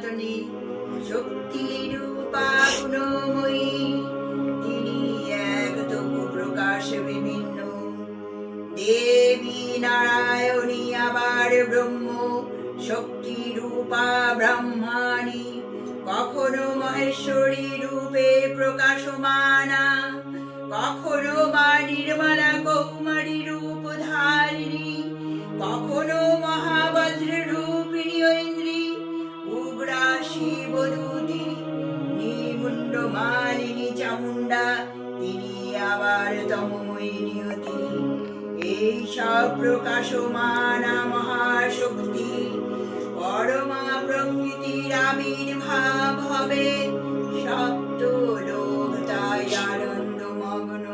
সনাতনী শক্তি রূপা গুণময়ী, তিনি এক তবু প্রকাশ বিভিন্ন। দেবী নারায়ণী আবার ব্রহ্ম শক্তি রূপা ব্রহ্মাণী, কখনো মহেশ্বরী রূপে প্রকাশমানা, কখনো বা নির্মলা কৌমারী রূপ ধারিণী, কখনো মহাবজ্র রূপিণী ঐন্দ্রী, উগ্রা শিবদূতি নির্মুণ্ড মালিনী চামুণ্ডা, তিনি আবার তমময়ী নিয়তি। এই সব প্রকাশমানা মহাশক্তি পরমা প্রকৃতির আবির্ভাব হবে, সপ্ত লোক তাই আনন্দমগ্ন।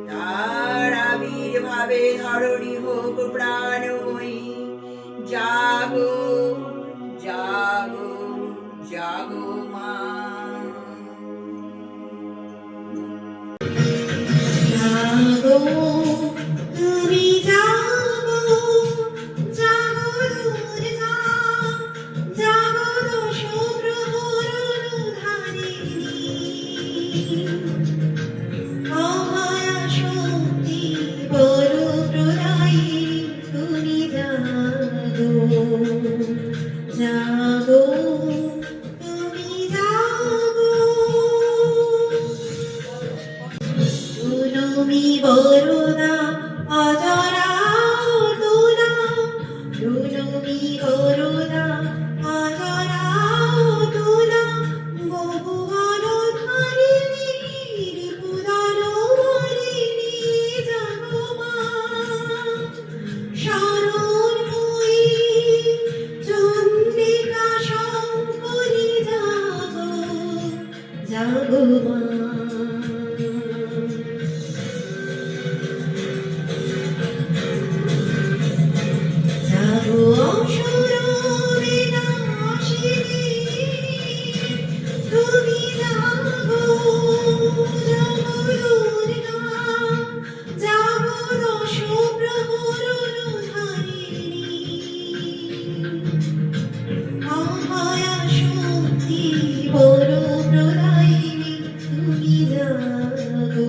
তার আবির্ভাবে ধরণী হোক প্রাণময়ী, জাগো জাগো জাগো মা। তুমি জাগো জাগো দুর্গা, জাগো দশ প্রহরধারিণী, অমায়া শক্তি বড় প্রদায়িনী, তুমি জাগো জাগো তুমি জাগো। তুমি বরুণা অজরা তুলা, তুমি বরুণা অজরা তুলা, বহু বলধারিণী রিপুদর মালিনী, জাগো মা। শরণময়ী চন্দ্রিকা শঙ্করী, জাগো জাগো মা। জাগো অসুর বিনাশিনী, তুমি জাগো জাগো দুর্গা, জাগো দশ প্রহরধারিণী, অমায়া শক্তি বড় প্রদায়িনী, তুমি জাগো।